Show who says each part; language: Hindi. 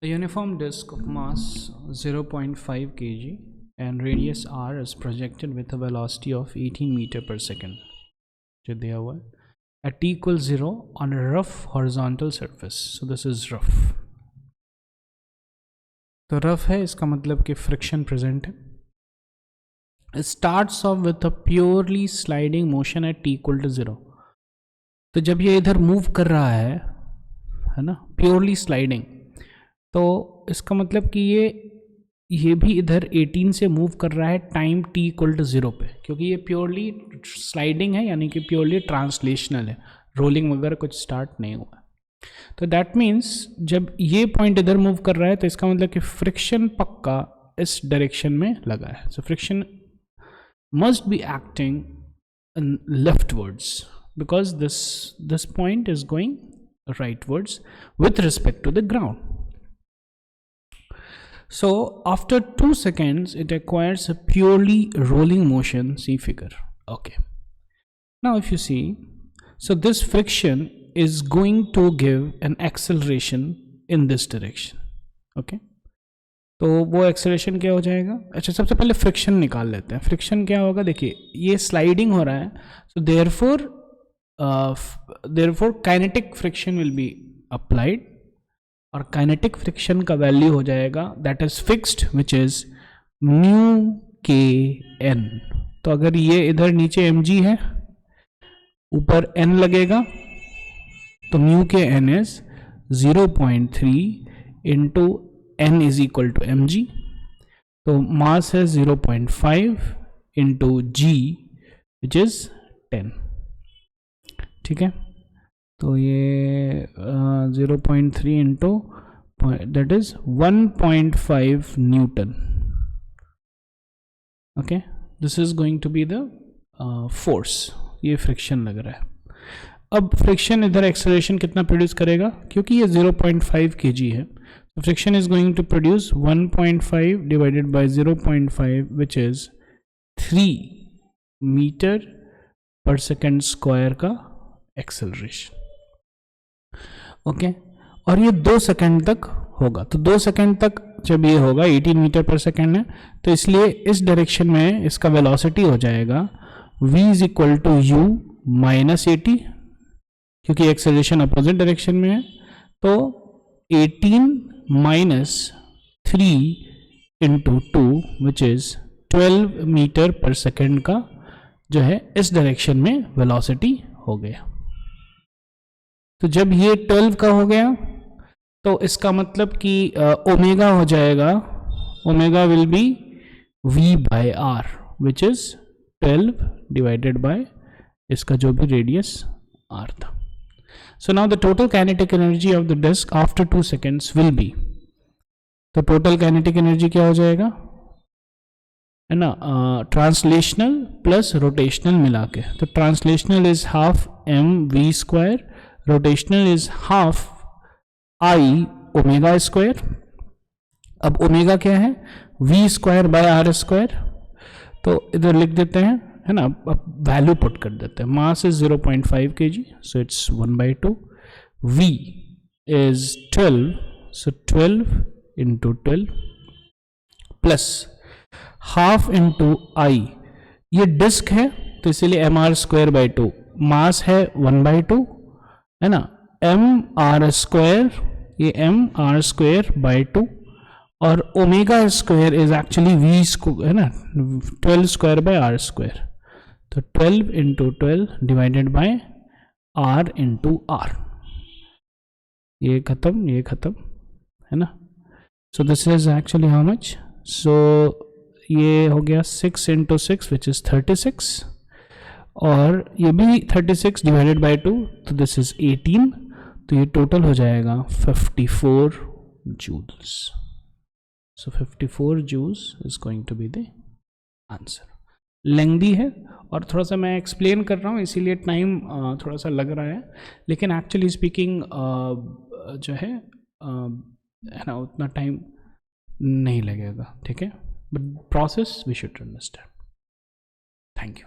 Speaker 1: A uniform disk of mass 0.5 kg and radius r is projected with a velocity of 18 meter per second जो दिया हुआ है at t equals 0 on a rough horizontal surface. So this is rough. तो rough है इसका मतलब कि friction present है. It starts off with a purely sliding motion at t equal to 0. तो जब ये इधर मूव कर रहा है ना, प्योरली स्लाइडिंग, तो इसका मतलब कि ये भी इधर 18 से मूव कर रहा है टाइम t इक्वल टू 0 पे, क्योंकि ये प्योरली स्लाइडिंग है, यानी कि प्योरली ट्रांसलेशनल है, रोलिंग वगैरह कुछ स्टार्ट नहीं हुआ. तो दैट मीन्स जब ये पॉइंट इधर मूव कर रहा है तो इसका मतलब कि फ्रिक्शन पक्का इस डायरेक्शन में लगा है. So friction must be acting leftwards because this point is going rightwards with respect to the ground. So after 2 seconds it acquires a purely rolling motion. See figure. Okay, now if you see, so this friction is going to give an acceleration in this direction. Okay, तो वो एक्सेलरेशन क्या हो जाएगा. अच्छा, सबसे पहले फ्रिक्शन निकाल लेते हैं. फ्रिक्शन क्या होगा, देखिए ये स्लाइडिंग हो रहा है, so therefore kinetic friction will be applied, और kinetic friction का वैल्यू हो जाएगा that is fixed which is mu k n. तो अगर ये इधर नीचे mg है, ऊपर n लगेगा, तो mu k n is 0.3 into n is equal to mg. तो मास है 0.5 into g which is 10. ठीक है, तो ये 0.3 into that is 1.5 newton. Okay, this is going to be the force. ये फ्रिक्शन लग रहा है. अब फ्रिक्शन इधर एक्सेलरेशन कितना प्रोड्यूस करेगा, क्योंकि ये 0.5 kg है, तो friction is going to produce 1.5 divided by 0.5 which is 3 metre per second square का एक्सेलरेशन. ओके, और ये 2 सेकेंड तक होगा. तो 2 सेकेंड तक जब ये होगा, 18 मीटर पर सेकेंड है, तो इसलिए इस डायरेक्शन में इसका वेलोसिटी हो जाएगा v is equal to u minus 80, क्योंकि एक्सेलरेशन अपोजिट डायरेक्शन में है. तो 18 minus 3 into 2 which is 12 metre per second का जो है इस डायरेक्शन में वेलोसिटी हो गया. तो जब ये 12 का हो गया तो इसका मतलब कि ओमेगा हो जाएगा, omega will be v by r which is 12 divided by इसका जो भी रेडियस r था. So now the total kinetic energy of the disc after 2 seconds will be, तो टोटल काइनेटिक एनर्जी क्या हो जाएगा है ना, ट्रांसलेशनल प्लस रोटेशनल मिला के. तो translational is half m v square, rotational is half i omega square. अब ओमेगा क्या है, v square by R square. तो इधर लिख देते हैं, है ना, अब वैल्यू पुट कर देते हैं. Mass is 0.5 kg, so it's 1/2. v is 12, so 12 into 12 plus half into I. ये डिस्क है तो इसीलिए M R square by 2. Mass है 1/2, है ना, एम आर स्क्वायर, ये एम आर स्क्वायर बाई 2, और omega square is actually V square, है ना, 12 स्क्वायर बाय आर स्क्वायर. तो 12 into 12 divided by R into R. ये खत्म, ये खत्म, है ना. So this is actually how much, so ये हो गया 6 इंटू 6 विच इज 36, और ये भी 36 डिवाइडेड बाई 2, तो दिस इज 18. तो ये टोटल हो जाएगा 54 joules. So 54 joules is going to be the answer. Lengthy है और थोड़ा सा मैं एक्सप्लेन कर रहा हूँ, इसीलिए टाइम थोड़ा सा लग रहा है, लेकिन एक्चुअली स्पीकिंग जो है ना, उतना टाइम नहीं लगेगा. ठीक है, but process we should understand. Thank you.